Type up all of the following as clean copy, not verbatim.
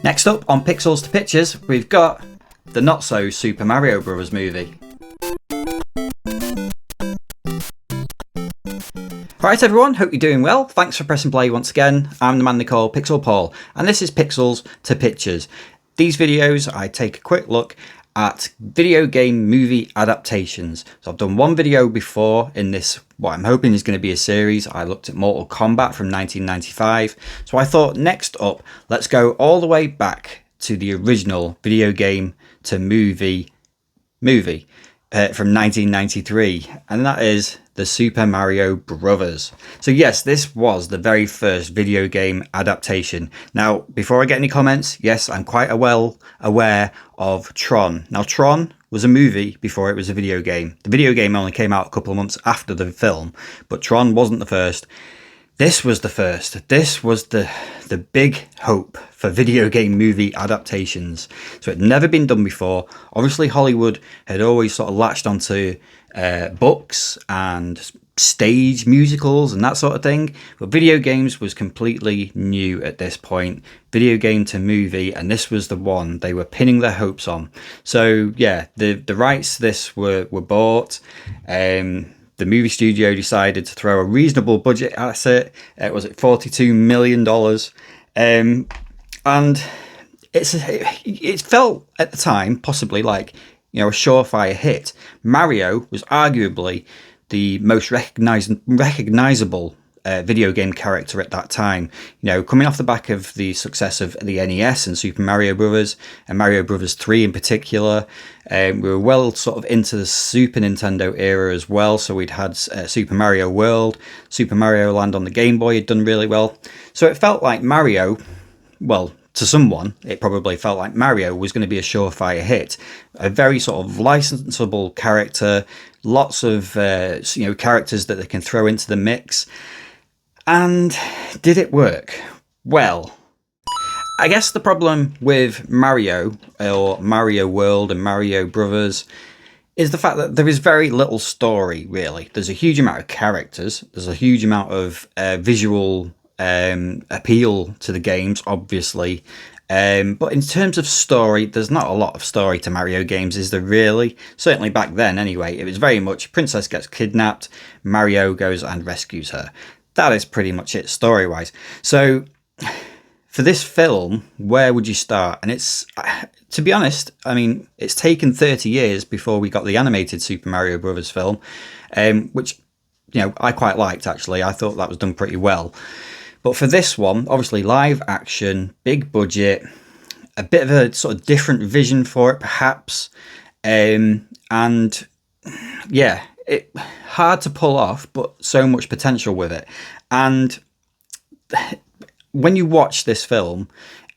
Next up on Pixels to Pictures, we've got the not-so Super Mario Bros. Movie. Right everyone, hope you're doing well. Thanks for pressing play once again. I'm the man they call Pixel Paul, and this is Pixels to Pictures. These videos, I take a quick look at video game movie adaptations. So I've done one video before in this, what I'm hoping is going to be a series. I looked at Mortal Kombat from 1995. So I thought next up, let's go all the way back to the original video game to movie from 1993, and that is the Super Mario Brothers. So yes, this was the very first video game adaptation. Now, before I get any comments, yes, I'm quite well aware of Tron. Now, Tron was a movie before it was a video game. The video game only came out a couple of months after the film, but Tron wasn't the first. This was the first. This was the big hope for video game movie adaptations. So it had never been done before. Obviously, Hollywood had always sort of latched onto books and stage musicals and that sort of thing. But video games was completely new at this point. Video game to movie, and this was the one they were pinning their hopes on. So yeah, the rights to this were bought. The movie studio decided to throw a reasonable budget at it. It was at $42 million. And it felt at the time possibly like, a surefire hit. Mario was arguably the most recognizable video game character at that time. Coming off the back of the success of the NES and Super Mario Brothers, and Mario Brothers 3 in particular, we were well sort of into the Super Nintendo era as well. So we'd had Super Mario World, Super Mario Land on the Game Boy had done really well. So it felt like Mario, well, to someone, it probably felt like Mario was going to be a surefire hit. A very sort of licensable character, lots of characters that they can throw into the mix. And did it work? Well, I guess the problem with Mario, or Mario World and Mario Brothers, is the fact that there is very little story, really. There's a huge amount of characters. There's a huge amount of visual appeal to the games, obviously. But in terms of story, there's not a lot of story to Mario games, is there really? Certainly back then, anyway. It was very much princess gets kidnapped, Mario goes and rescues her. That is pretty much it story-wise. So for this film, where would you start? And it's, to be honest, I mean, it's taken 30 years before we got the animated Super Mario Brothers film, which, I quite liked, actually. I thought that was done pretty well. But for this one, obviously live action, big budget, a bit of a sort of different vision for it, perhaps. And yeah, it hard to pull off, but so much potential with it. And when you watch this film,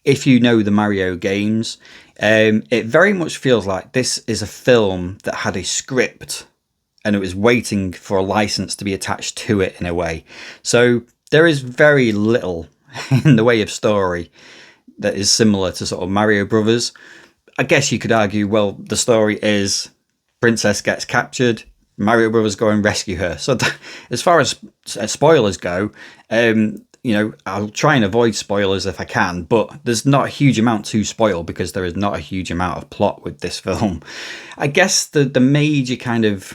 if you know the Mario games, it very much feels like this is a film that had a script and it was waiting for a license to be attached to it in a way. So there is very little in the way of story that is similar to sort of Mario Brothers. I guess you could argue, well, the story is princess gets captured, Mario Brothers go and rescue her. So as far as spoilers go, I'll try and avoid spoilers if I can, but there's not a huge amount to spoil because there is not a huge amount of plot with this film. I guess the major kind of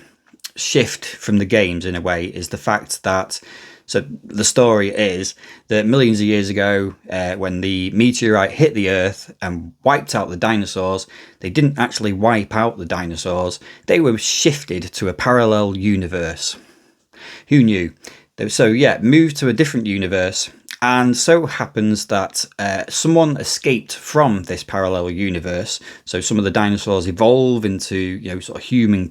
shift from the games in a way is the fact that, so the story is that millions of years ago, when the meteorite hit the Earth and wiped out the dinosaurs, they didn't actually wipe out the dinosaurs. They were shifted to a parallel universe. Who knew? So yeah, moved to a different universe. And so happens that someone escaped from this parallel universe. So some of the dinosaurs evolve into, sort of humanoid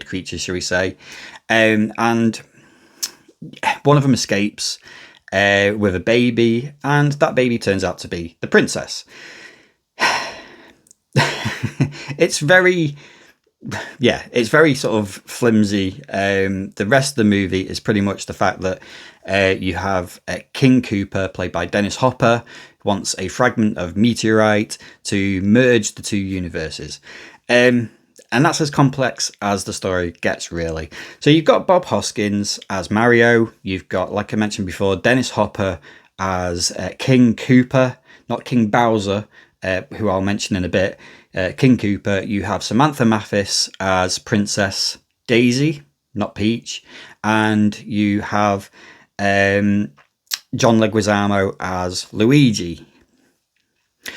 creatures, shall we say. And one of them escapes with a baby, and that baby turns out to be the princess. It's very sort of flimsy. The rest of the movie is pretty much the fact that you have King Koopa, played by Dennis Hopper, wants a fragment of meteorite to merge the two universes. And that's as complex as the story gets, really. So you've got Bob Hoskins as Mario. You've got, like I mentioned before, Dennis Hopper as King Koopa. not King Bowser, who I'll mention in a bit, King Koopa. You have Samantha Mathis as Princess Daisy, not Peach, and you have John Leguizamo as Luigi.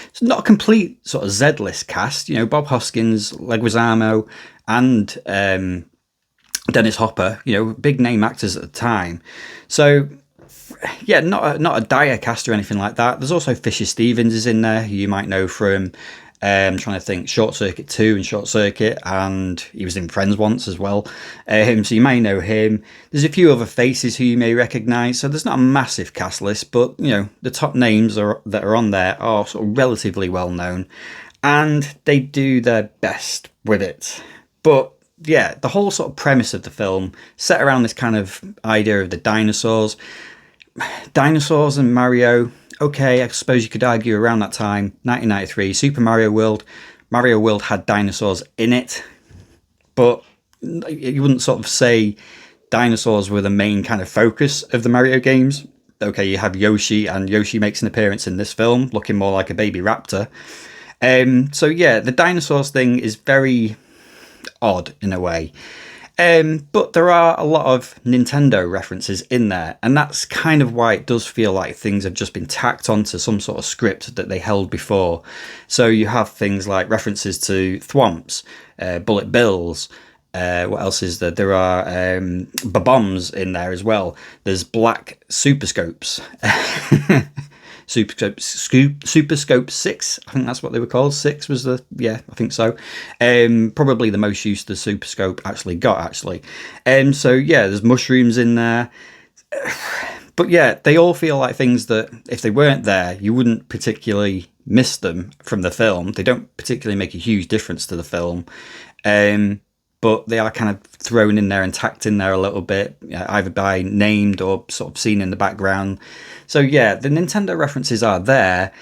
It's not a complete sort of Z-list cast, you know, Bob Hoskins, Leguizamo, and Dennis Hopper, you know, big name actors at the time. So, yeah, not a dire cast or anything like that. There's also Fisher Stevens is in there, who you might know from, I'm trying to think, Short Circuit 2 and Short Circuit, and he was in Friends once as well. So you may know him. There's a few other faces who you may recognise, so there's not a massive cast list, but, you know, the top names that are on there are sort of relatively well known, and they do their best with it. But, yeah, the whole sort of premise of the film set around this kind of idea of the dinosaurs. Dinosaurs and Mario, okay, I suppose you could argue around that time, 1993, Super Mario World. Mario World had dinosaurs in it, but you wouldn't sort of say dinosaurs were the main kind of focus of the Mario games. Okay, you have Yoshi, and Yoshi makes an appearance in this film, looking more like a baby raptor. So yeah, the dinosaurs thing is very odd in a way. But there are a lot of Nintendo references in there, and that's kind of why it does feel like things have just been tacked onto some sort of script that they held before. So you have things like references to Thwomps, Bullet Bills. What else is there? There are Bob-ombs in there as well. There's black Super Scopes. Super Scope 6, I think that's what they were called. 6 was I think so. Probably the most use the Super Scope actually got, so yeah, there's mushrooms in there. But yeah, they all feel like things that if they weren't there, you wouldn't particularly miss them from the film. They don't particularly make a huge difference to the film. But they are kind of thrown in there and tacked in there a little bit, either by named or sort of seen in the background. So yeah, the Nintendo references are there,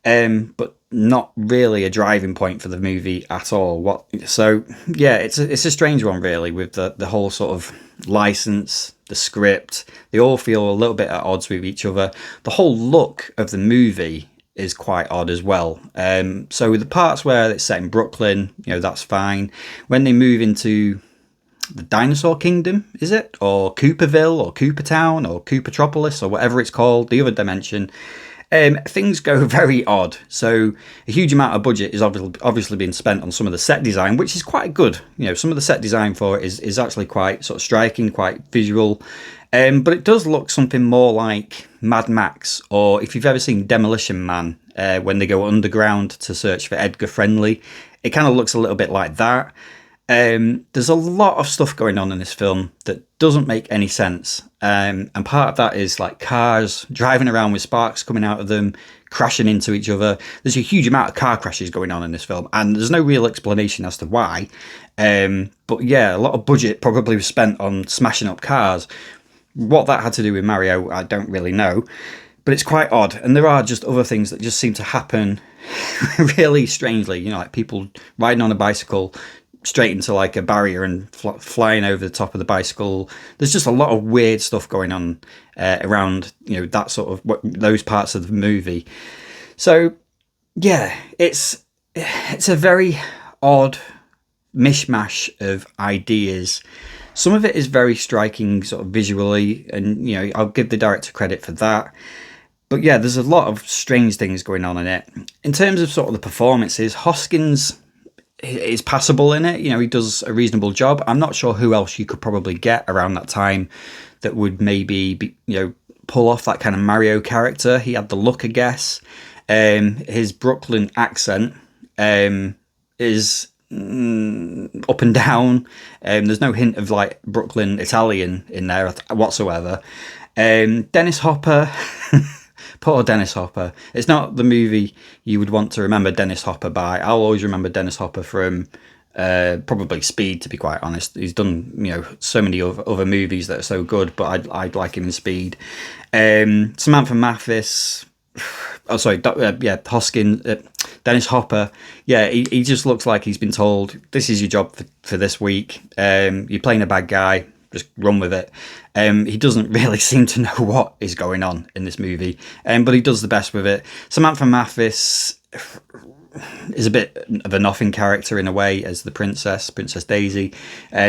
but not really a driving point for the movie at all. So yeah, it's a strange one really, with the whole sort of license, the script. They all feel a little bit at odds with each other. The whole look of the movie is quite odd as well. So the parts where it's set in Brooklyn, you know, that's fine. When they move into the Dinosaur Kingdom, is it? Or Cooperville, or Coopertown, or Coopertropolis, or whatever it's called, the other dimension, things go very odd. So a huge amount of budget is obviously being spent on some of the set design, which is quite good. You know, some of the set design for it is actually quite sort of striking, quite visual. But it does look something more like Mad Max, or if you've ever seen Demolition Man, when they go underground to search for Edgar Friendly, it kind of looks a little bit like that. There's a lot of stuff going on in this film that doesn't make any sense. And part of that is like cars driving around with sparks coming out of them, crashing into each other. There's a huge amount of car crashes going on in this film, and there's no real explanation as to why. But yeah, a lot of budget probably was spent on smashing up cars. What that had to do with Mario, I don't really know. But it's quite odd. And there are just other things that just seem to happen really strangely. You know, like people riding on a bicycle straight into like a barrier and flying over the top of the bicycle. There's just a lot of weird stuff going on around, you know, that sort of those parts of the movie. So yeah, it's a very odd mishmash of ideas. Some of it is very striking sort of visually, and you know, I'll give the director credit for that. But yeah, there's a lot of strange things going on in it. In terms of sort of the performances, Hoskins is passable in it. You know, he does a reasonable job. I'm not sure who else you could probably get around that time that would maybe be, you know, pull off that kind of Mario character. He had the look, I guess. His Brooklyn accent is up and down. There's no hint of like Brooklyn Italian in there whatsoever. Dennis Hopper. Poor Dennis Hopper. It's not the movie you would want to remember Dennis Hopper by. I'll always remember Dennis Hopper from probably Speed, to be quite honest. He's done, you know, so many other movies that are so good, but I'd like him in Speed. Samantha Mathis. Oh, sorry. Hoskins. Dennis Hopper. Yeah, he just looks like he's been told, this is your job for this week. You're playing a bad guy. just run with it. He doesn't really seem to know what is going on in this movie, but he does the best with it. Samantha Mathis is a bit of a nothing character in a way as the Princess Daisy.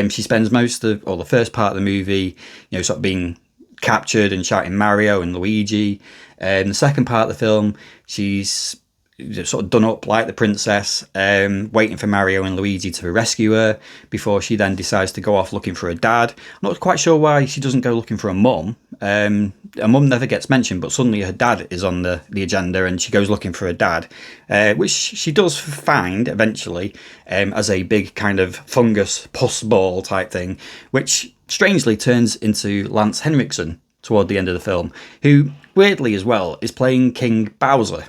She spends the first part of the movie, sort of being captured and shouting Mario and Luigi. The second part of the film, she's sort of done up like the princess, waiting for Mario and Luigi to rescue her before she then decides to go off looking for a dad. I'm not quite sure why she doesn't go looking for a mum. A mum never gets mentioned, but suddenly her dad is on the agenda and she goes looking for a dad, which she does find eventually, as a big kind of fungus pus ball type thing, which strangely turns into Lance Henriksen toward the end of the film, who weirdly as well is playing King Bowser.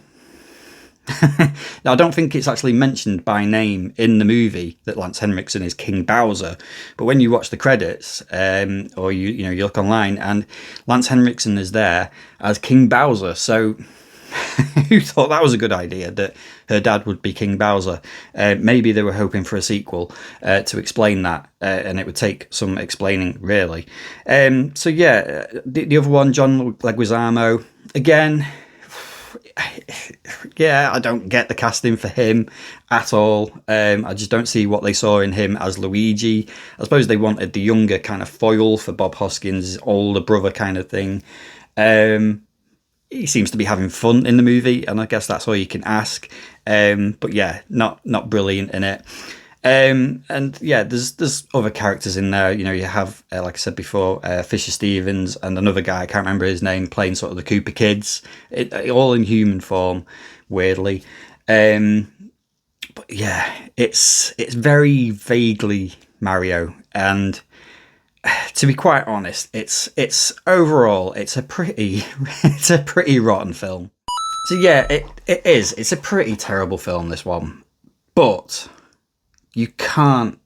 Now, I don't think it's actually mentioned by name in the movie that Lance Henriksen is King Bowser, but when you watch the credits, or you look online, and Lance Henriksen is there as King Bowser, so who thought that was a good idea, that her dad would be King Bowser? Maybe they were hoping for a sequel to explain that, and it would take some explaining, really. So yeah, the other one, John Leguizamo, again. Yeah, I don't get the casting for him at all. I just don't see what they saw in him as Luigi. I suppose they wanted the younger kind of foil for Bob Hoskins' older brother kind of thing. He seems to be having fun in the movie, and I guess that's all you can ask. But yeah, not brilliant in it. And yeah, there's other characters in there. You have, like I said before, Fisher Stevens and another guy, I can't remember his name, playing sort of the Cooper kids, all in human form, weirdly. But yeah, it's very vaguely Mario, and to be quite honest, it's overall it's a pretty rotten film. So yeah, it is. It's a pretty terrible film, this one, but you can't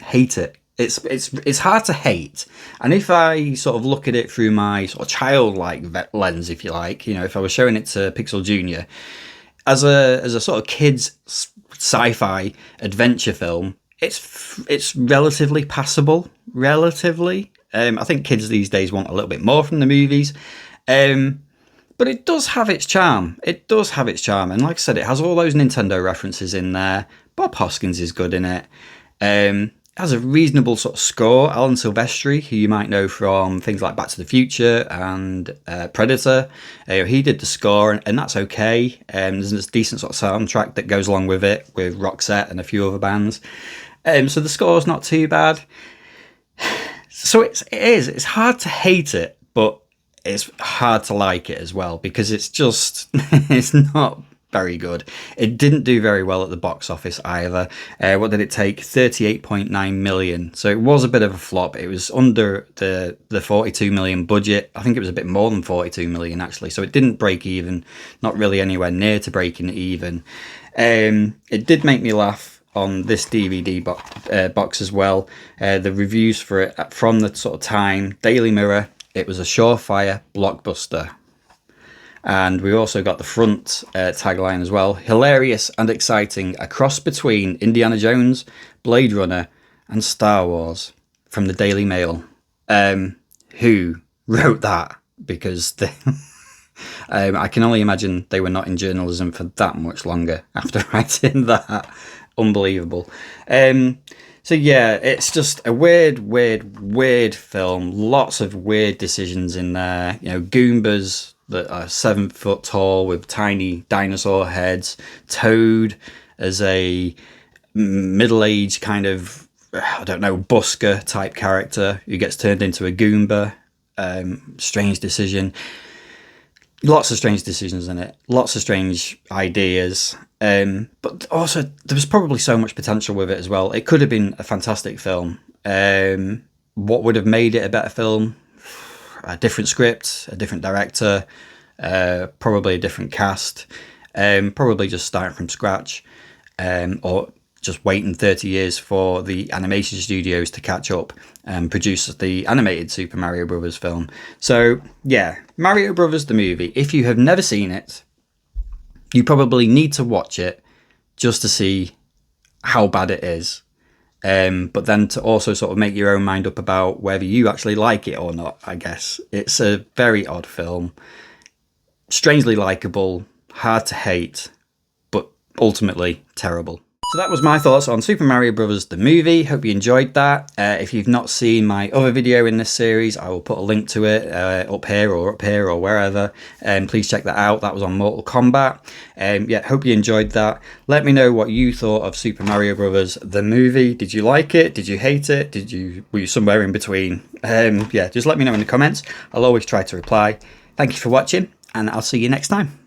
hate it. It's hard to hate. And if I sort of look at it through my sort of childlike lens, if you like, if I was showing it to Pixel Junior, as a sort of kids sci-fi adventure film, it's relatively passable. Relatively, I think kids these days want a little bit more from the movies. But it does have its charm. And like I said, it has all those Nintendo references in there. Bob Hoskins is good in it. It has a reasonable sort of score. Alan Silvestri, who you might know from things like Back to the Future and Predator, he did the score, and that's okay. There's this decent sort of soundtrack that goes along with it, with Roxette and a few other bands. So the score's not too bad. So it's hard to hate it, but it's hard to like it as well, because it's just, it's not very good. It didn't do very well at the box office either. What did it take? 38.9 million. So it was a bit of a flop. It was under the 42 million budget. I think it was a bit more than 42 million actually. So it didn't break even, not really anywhere near to breaking even. It did make me laugh on this DVD box as well. The reviews for it from the sort of time, Daily Mirror, it was a surefire blockbuster. And we also got the front tagline as well. Hilarious and exciting, a cross between Indiana Jones, Blade Runner and Star Wars, from the Daily Mail. Who wrote that? Because I can only imagine they were not in journalism for that much longer after writing that. Unbelievable. So yeah, it's just a weird film. Lots of weird decisions in there. Goombas that are 7 foot tall with tiny dinosaur heads. Toad as a middle-aged kind of, I don't know, busker type character who gets turned into a Goomba. Strange decision. Lots of strange decisions in it. Lots of strange ideas. But also, there was probably so much potential with it as well. It could have been a fantastic film. What would have made it a better film? A different script, a different director, probably a different cast, probably just starting from scratch, or just waiting 30 years for the animation studios to catch up and produce the animated Super Mario Brothers film. So yeah, Mario Brothers the movie. If you have never seen it, you probably need to watch it just to see how bad it is. but then to also sort of make your own mind up about whether you actually like it or not, I guess. It's a very odd film, strangely likable, hard to hate, but ultimately terrible. So that was my thoughts on Super Mario Bros. The movie. Hope you enjoyed that. If you've not seen my other video in this series, I will put a link to it up here or wherever. Please check that out. That was on Mortal Kombat. Yeah, hope you enjoyed that. Let me know what you thought of Super Mario Bros. The movie. Did you like it? Did you hate it? Were you somewhere in between? Yeah, just let me know in the comments. I'll always try to reply. Thank you for watching, and I'll see you next time.